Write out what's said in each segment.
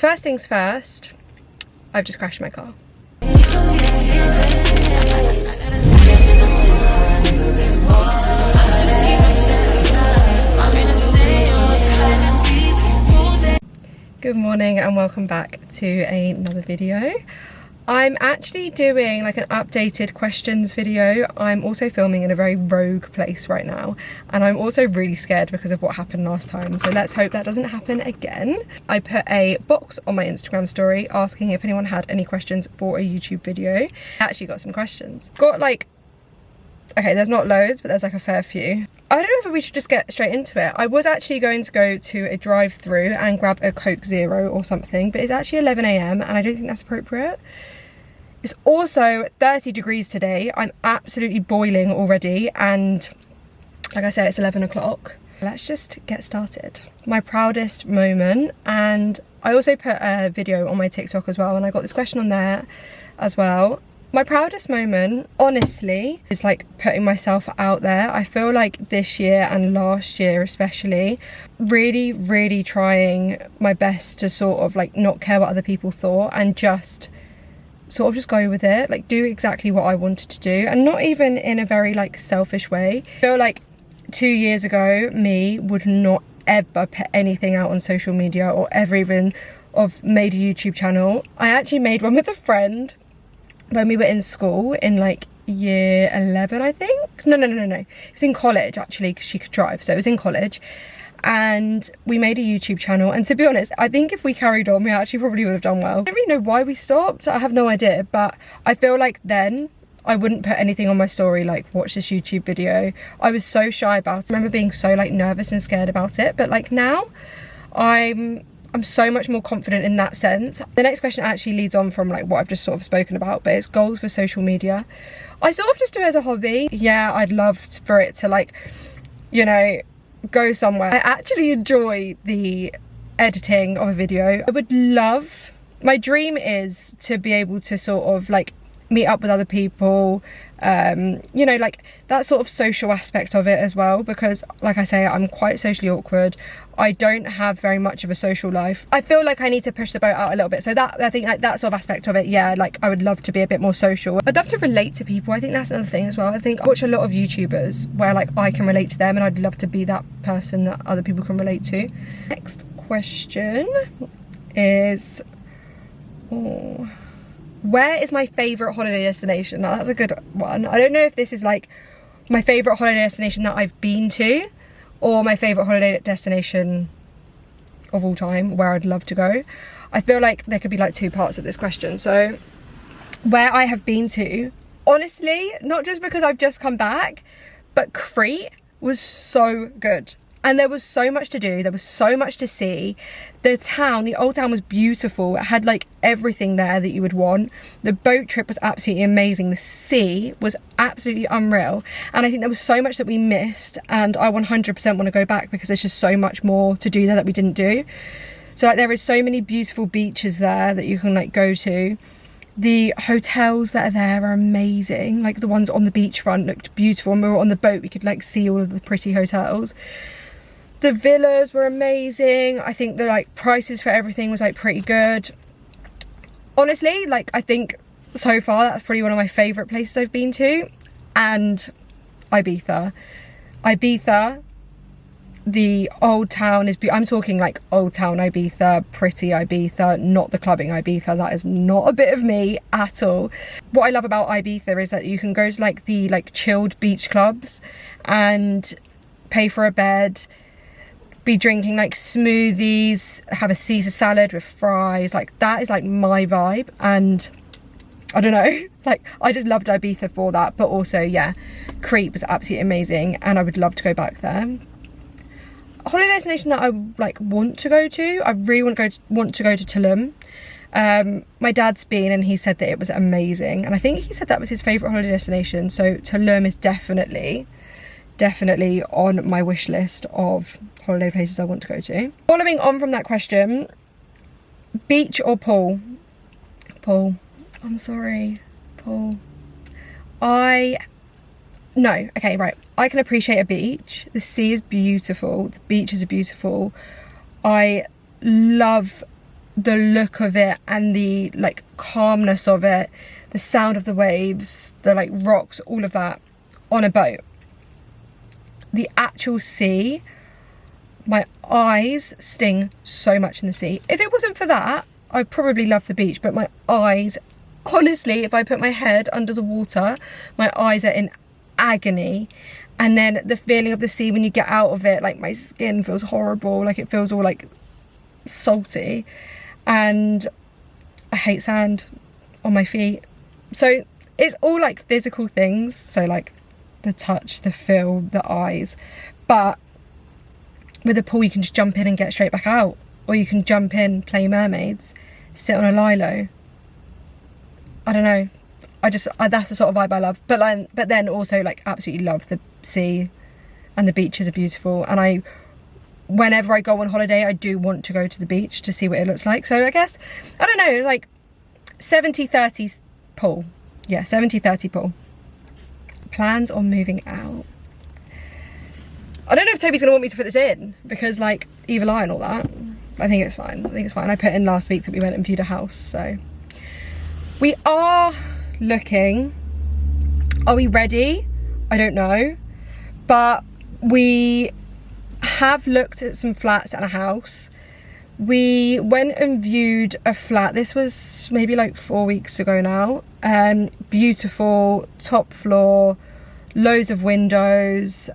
First things first, I've just crashed my car. Good morning and welcome back to another video. I'm actually doing like an updated questions video. I'm also filming in a very rogue place right now, and I'm also really scared because of what happened last time, so let's hope that doesn't happen again. I put a box on my Instagram story asking if anyone had any questions for a YouTube video. I actually got some questions. Got like, okay, there's not loads, but there's like a fair few. I don't know if we should just get straight into it. I was actually going to go to a drive-through and grab a Coke Zero or something, but it's actually 11 AM and I don't think that's appropriate. It's also 30 degrees today. I'm absolutely boiling already, and like I said, it's 11 o'clock. Let's just get started. My proudest moment, and I also put a video on my TikTok as well, and I got this question on there as well. My proudest moment, honestly, is like putting myself out there. I feel like this year and last year especially, really trying my best to sort of like not care what other people thought and just sort of just go with it, like do exactly what I wanted to do, and not even in a very like selfish way. I feel like 2 years ago me would not ever put anything out on social media or ever even have made a YouTube channel. I actually made one with a friend when we were in school in like year 11, I think. No, it was in college actually, because she could drive, so it was in college, and we made a YouTube channel. And to be honest, I think if we carried on, we actually probably would have done well. I don't really know why we stopped, I have no idea, but I feel like then I wouldn't put anything on my story like watch this YouTube video. I was so shy about it. I remember being so like nervous and scared about it, but like now I'm so much more confident in that sense. The next question actually leads on from like what I've just sort of spoken about, but it's goals for social media. I sort of just do it as a hobby. Yeah, I'd love for it to like, you know, go somewhere. I actually enjoy the editing of a video. I would love, my dream is to be able to sort of like meet up with other people, you know, like that sort of social aspect of it as well, because like I say, I'm quite socially awkward. I don't have very much of a social life. I feel like I need to push the boat out a little bit, so that I think like that sort of aspect of it, yeah, like I would love to be a bit more social. I'd love to relate to people. I think that's another thing as well. I think I watch a lot of YouTubers where like I can relate to them, and I'd love to be that person that other people can relate to. Next question is, where is my favourite holiday destination? Now that's a good one. I don't know if this is like my favourite holiday destination that I've been to, or my favourite holiday destination of all time, where I'd love to go. I feel like there could be like two parts of this question. So where I have been to, honestly, not just because I've just come back, but Crete was so good. And there was so much to do, there was so much to see. The town, the old town was beautiful. It had like everything there that you would want. The boat trip was absolutely amazing. The sea was absolutely unreal. And I think there was so much that we missed, and I 100% want to go back because there's just so much more to do there that we didn't do. So like there is so many beautiful beaches there that you can like go to. The hotels that are there are amazing. Like the ones on the beachfront looked beautiful. When we were on the boat, we could like see all of the pretty hotels. The villas were amazing. I think the like prices for everything was like pretty good. Honestly, like I think so far that's probably one of my favourite places I've been to. And Ibiza. Ibiza, the old town is I'm talking like old town Ibiza, pretty Ibiza, not the clubbing Ibiza. That is not a bit of me at all. What I love about Ibiza is that you can go to like the like chilled beach clubs and pay for a bed, be drinking like smoothies, have a Caesar salad with fries. Like that is like my vibe, and I don't know, like I just loved Ibiza for that. But also, yeah, Crete was absolutely amazing, and I would love to go back there. A holiday destination that I like want to go to, I really want to go to Tulum. My dad's been, and he said that it was amazing, and I think he said that was his favourite holiday destination. So Tulum is definitely on my wish list of holiday places I want to go to. Following on from that question, beach or pool? Pool. I'm sorry, pool. No, okay, right. I can appreciate a beach. The sea is beautiful. The beaches are beautiful. I love the look of it and the like calmness of it, the sound of the waves, the like rocks, all of that on a boat. The actual sea, my eyes sting so much in the sea. If it wasn't for that, I'd probably love the beach, but my eyes, honestly, if I put my head under the water, my eyes are in agony. And then the feeling of the sea when you get out of it, like my skin feels horrible, like it feels all like salty. And I hate sand on my feet. So it's all like physical things. So like the touch, the feel, the eyes. But with a pool, you can just jump in and get straight back out. Or you can jump in, play mermaids, sit on a lilo. I don't know. That's the sort of vibe I love. But then also like absolutely love the sea, and the beaches are beautiful. And whenever I go on holiday, I do want to go to the beach to see what it looks like. So I guess, I don't know, like 70-30 pool. Yeah, 70-30 pool. Plans on moving out. I don't know if Toby's gonna want me to put this in, because like Evil Eye and all that. I think it's fine. I put in last week that we went and viewed a house, so. We are looking. Are we ready? I don't know. But we have looked at some flats and a house. We went and viewed a flat. This was maybe like 4 weeks ago now. Beautiful, top floor, loads of windows,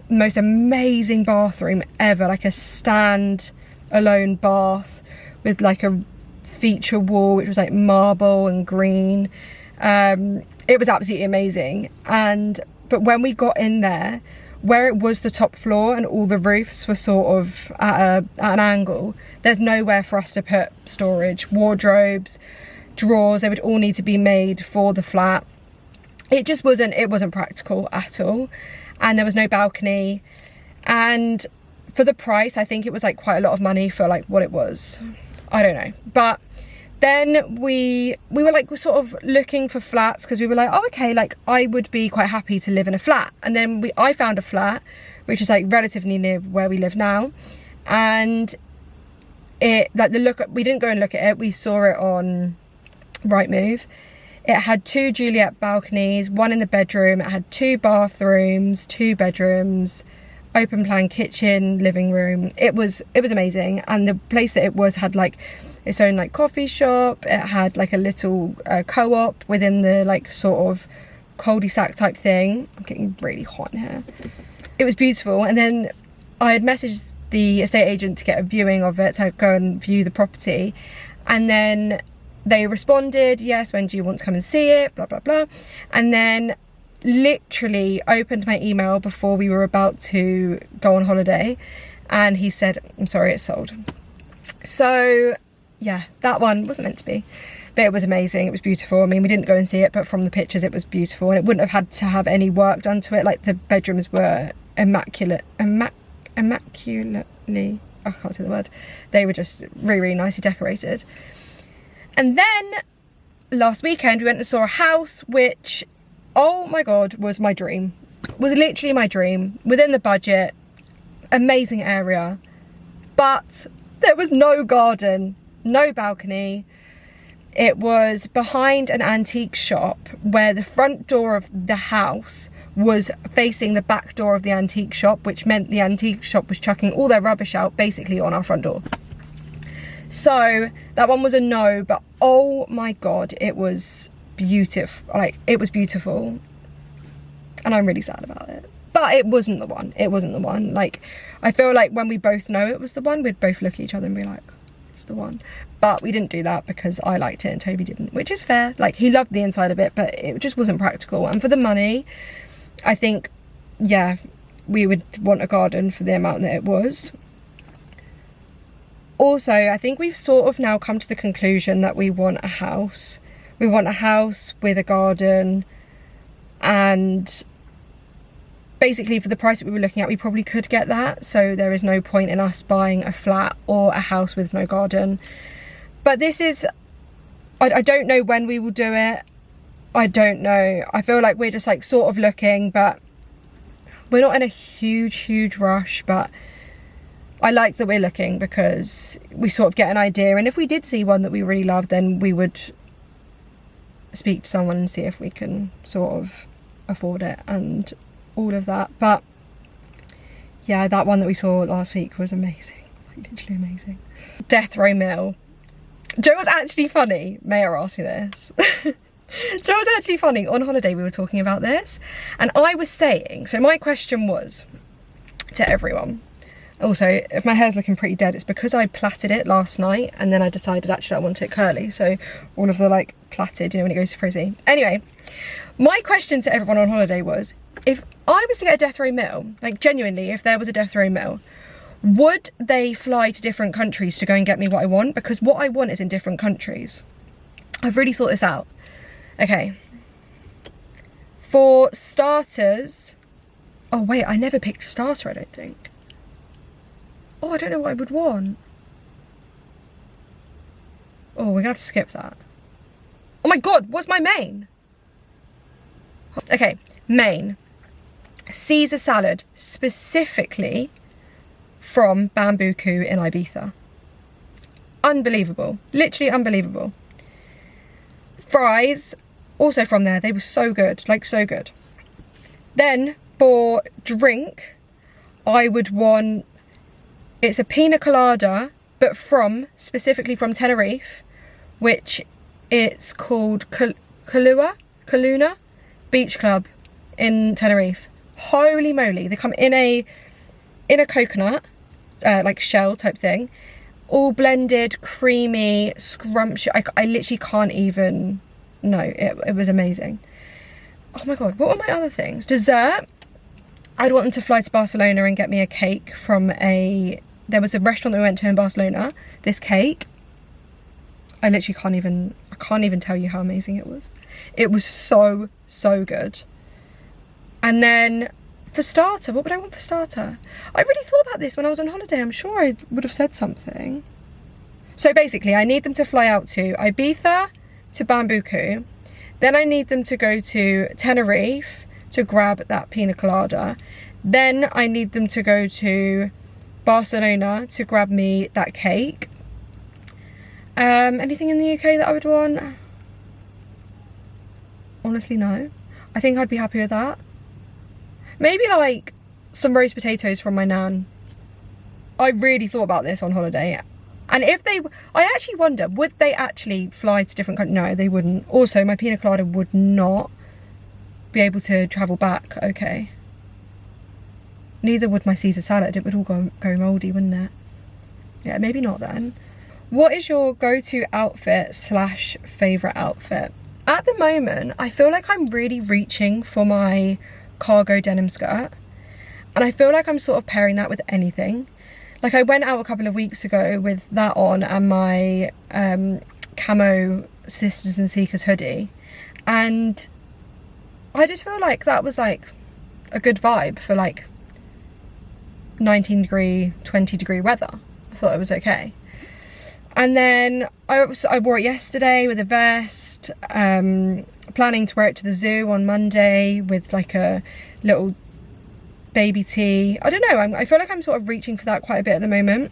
most amazing bathroom ever, like a stand alone bath with like a feature wall which was like marble and green. It was absolutely amazing. But when we got in there, where it was the top floor and all the roofs were sort of at an angle, there's nowhere for us to put storage, wardrobes, drawers. They would all need to be made for the flat. It wasn't practical at all. And there was no balcony. And for the price, I think it was like quite a lot of money for like what it was. I don't know. But then we were like sort of looking for flats, because we were like, oh, okay, like I would be quite happy to live in a flat. And then I found a flat which is like relatively near where we live now, and it like we didn't go and look at it, we saw it on Rightmove. It had 2 Juliet balconies, 1 in the bedroom. It had 2 bathrooms, 2 bedrooms, open plan kitchen, living room. It was amazing. And the place that it was had like its own like coffee shop. It had like a little co-op within the like sort of cul-de-sac type thing. I'm getting really hot in here. It was beautiful. And then I had messaged the estate agent to get a viewing of it, to go and view the property. And then they responded, yes, when do you want to come and see it, blah, blah, blah. And then literally opened my email before we were about to go on holiday, and he said, I'm sorry, it's sold. So yeah, that one wasn't meant to be, but it was amazing. It was beautiful. I mean, we didn't go and see it, but from the pictures it was beautiful, and it wouldn't have had to have any work done to it. Like the bedrooms were immaculately, I can't say the word. They were just really, really nicely decorated. And then last weekend we went and saw a house which, oh my God, was my dream. Was literally my dream. Within the budget, amazing area. But there was no garden, no balcony. It was behind an antique shop where the front door of the house was facing the back door of the antique shop, which meant the antique shop was chucking all their rubbish out basically on our front door. So that one was a no, but oh my God, it was beautiful. Like, it was beautiful. And I'm really sad about it. But it wasn't the one. It wasn't the one. Like, I feel like when we both know it was the one, we'd both look at each other and be like, it's the one. But we didn't do that because I liked it and Toby didn't, which is fair. Like, he loved the inside of it, but it just wasn't practical. And for the money, I think, yeah, we would want a garden for the amount that it was. Also, I think we've sort of now come to the conclusion that we want a house. We want a house with a garden, and basically for the price that we were looking at, we probably could get that. So there is no point in us buying a flat or a house with no garden. But this is, I don't know when we will do it. I don't know. I feel like we're just like sort of looking, but we're not in a huge rush. But I like that we're looking because we sort of get an idea, and if we did see one that we really love, then we would speak to someone and see if we can sort of afford it and all of that. But yeah, that one that we saw last week was amazing, like literally amazing. Death Row Mill. Joe was actually funny. Maya asked me this. Joe was actually funny. On holiday we were talking about this, and I was saying, so my question was to everyone, also, if my hair's looking pretty dead, it's because I plaited it last night and then I decided actually I want it curly, so all of the like plaited, you know, when it goes frizzy. Anyway, my question to everyone on holiday was, if I was to get a Death Row Mill, like genuinely, if there was a Death Row Mill, would they fly to different countries to go and get me what I want? Because what I want is in different countries. I've really thought this out. Okay. For starters, oh wait, I never picked a starter, I don't think. Oh, I don't know what I would want. Oh, we're gonna have to skip that. Oh my God, what's my main? Okay, main. Caesar salad, specifically from Bambuku in Ibiza. Unbelievable, literally unbelievable. Fries, also from there, they were so good, like so good. Then for drink, I would want, it's a pina colada, but specifically from Tenerife, which it's called Kaluna Beach Club in Tenerife. Holy moly, they come in a coconut, like shell type thing, all blended, creamy, scrumptious. I literally can't even, no, it was amazing. Oh my God, what were my other things? Dessert, I'd want them to fly to Barcelona and get me a cake from there was a restaurant that we went to in Barcelona. This cake, I literally can't even tell you how amazing it was. It was so, so good. And then for starter, what would I want for starter? I really thought about this when I was on holiday. I'm sure I would have said something. So basically, I need them to fly out to Ibiza, to Bambuku. Then I need them to go to Tenerife to grab that pina colada. Then I need them to go to Barcelona to grab me that cake. Anything in the UK that I would want? Honestly, no. I think I'd be happy with that. Maybe like some roast potatoes from my nan. I really thought about this on holiday. And if they, I actually wonder, would they actually fly to different countries? No, they wouldn't. Also, my pina colada would not be able to travel back, okay. Neither would my Caesar salad. It would all go mouldy, wouldn't it? Yeah, maybe not then. What is your go-to outfit / favourite outfit? At the moment, I feel like I'm really reaching for my cargo denim skirt. And I feel like I'm sort of pairing that with anything. Like I went out a couple of weeks ago with that on and my camo Sisters and Seekers hoodie. And I just feel like that was like a good vibe for like 19 degree, 20 degree weather. I thought it was okay. And then I wore it yesterday with a vest, planning to wear it to the zoo on Monday with like a little baby tee. I don't know, I feel like I'm sort of reaching for that quite a bit at the moment.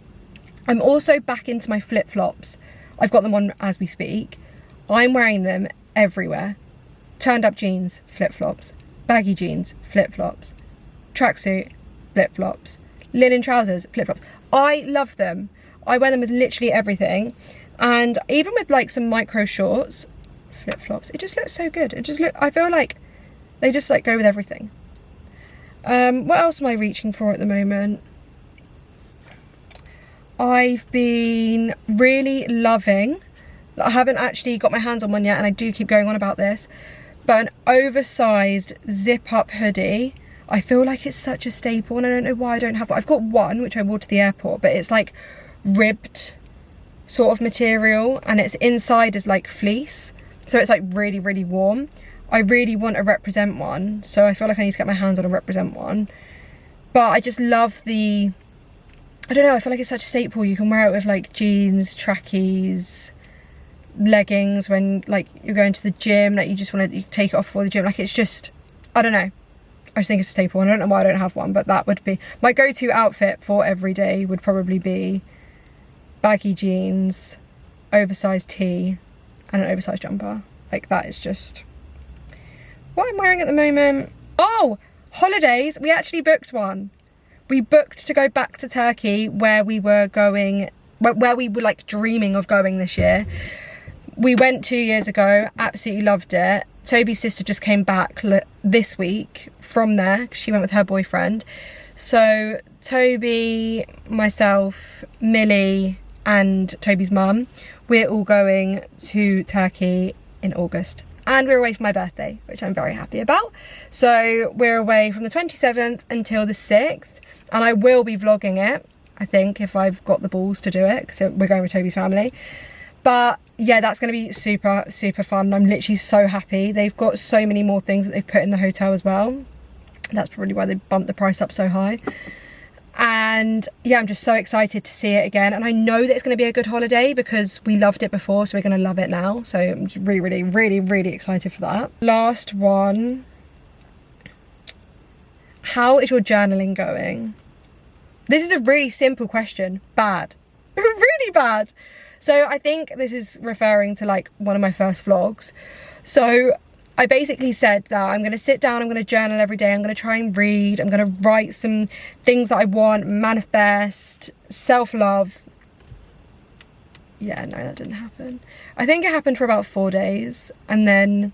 I'm also back into my flip-flops. I've got them on as we speak. I'm wearing them everywhere. Turned up jeans, flip-flops. Baggy jeans, flip-flops. Tracksuit, flip-flops. Linen trousers, flip-flops. I love them. I wear them with literally everything. And even with like some micro shorts, flip-flops, it just looks so good. I feel like they just like go with everything. What else am I reaching for at the moment? I've been really loving, I haven't actually got my hands on one yet and I do keep going on about this, but an oversized zip up hoodie. I feel like it's such a staple and I don't know why I don't have one. I've got one which I wore to the airport, but it's like ribbed sort of material and it's inside is like fleece, so it's like really, really warm. I really want a Represent one, so I feel like I need to get my hands on a Represent one. But I just love the, I don't know, I feel like it's such a staple. You can wear it with like jeans, trackies, leggings when like you're going to the gym, like you just want to take it off before the gym. Like it's just, I don't know. I just think it's a staple. I don't know why I don't have one, but that would be my go-to outfit for every day. Would probably be baggy jeans, oversized tee, and an oversized jumper. Like, that is just what I'm wearing at the moment. Oh, holidays. We actually booked one. We booked to go back to Turkey, where we were going, where we were like dreaming of going this year. We went 2 years ago, absolutely loved it. Toby's sister just came back this week from there, 'cause she went with her boyfriend. So Toby, myself, Millie, and Toby's mum, we're all going to Turkey in August. And we're away for my birthday, which I'm very happy about. So we're away from the 27th until the 6th, and I will be vlogging it, I think, if I've got the balls to do it, because we're going with Toby's family. But yeah, that's going to be super, super fun. I'm literally so happy. They've got so many more things that they've put in the hotel as well. That's probably why they bumped the price up so high. And yeah, I'm just so excited to see it again. And I know that it's going to be a good holiday because we loved it before, so we're going to love it now. So I'm just really, really, really, really excited for that. Last one. How is your journaling going? This is a really simple question. Bad. Really bad. So I think this is referring to like one of my first vlogs. So I basically said that I'm going to sit down, I'm going to journal every day, I'm going to try and read, I'm going to write some things that I want, manifest, self-love. Yeah, no, that didn't happen. I think it happened for about 4 days, and then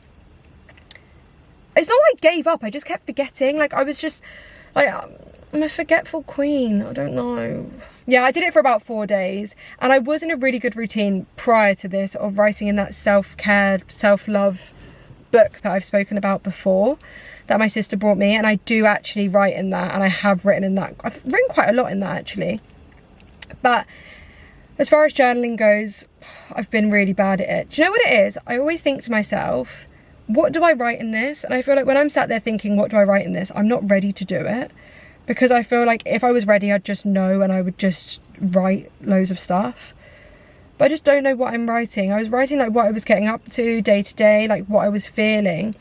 it's not like I gave up, I just kept forgetting. Like, I was just like, I'm a forgetful queen, I don't know. Yeah, I did it for about 4 days, and I was in a really good routine prior to this of writing in that self-care, self-love book that I've spoken about before, that my sister brought me, and I do actually write in that, and I have written in that. I've written quite a lot in that actually. But as far as journaling goes, I've been really bad at it. Do you know what it is? I always think to myself, what do I write in this? And I feel like when I'm sat there thinking, what do I write in this? I'm not ready to do it, because I feel like if I was ready, I'd just know and I would just write loads of stuff. But I just don't know what I'm writing. I was writing like what I was getting up to day to day, like what I was feeling.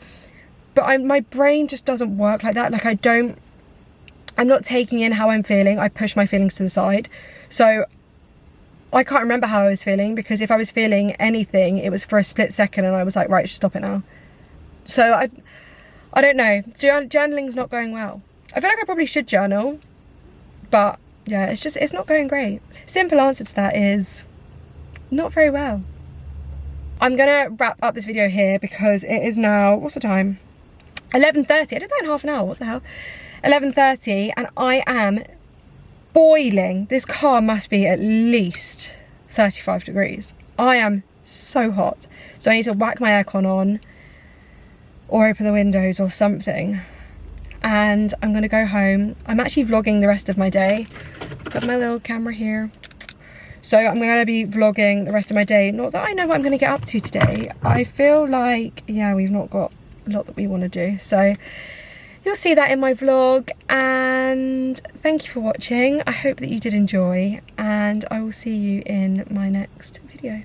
But my brain just doesn't work like that. Like, I'm not taking in how I'm feeling. I push my feelings to the side. So I can't remember how I was feeling, because if I was feeling anything, it was for a split second and I was like, right, stop it now. So I don't know. Journaling's not going well. I feel like I probably should journal, but yeah, it's not going great. Simple answer to that is not very well. I'm gonna wrap up this video here because it is now, what's the time? 11:30. I did that in half an hour, what the hell? 11:30, and I am boiling. This car must be at least 35 degrees. I am so hot. So I need to whack my aircon on or open the windows or something. And I'm gonna go home. I'm actually vlogging the rest of my day. Got my little camera here. So I'm gonna be vlogging the rest of my day. Not that I know what I'm gonna get up to today. I feel like, yeah, we've not got a lot that we wanna do. So you'll see that in my vlog, and thank you for watching. I hope that you did enjoy, and I will see you in my next video.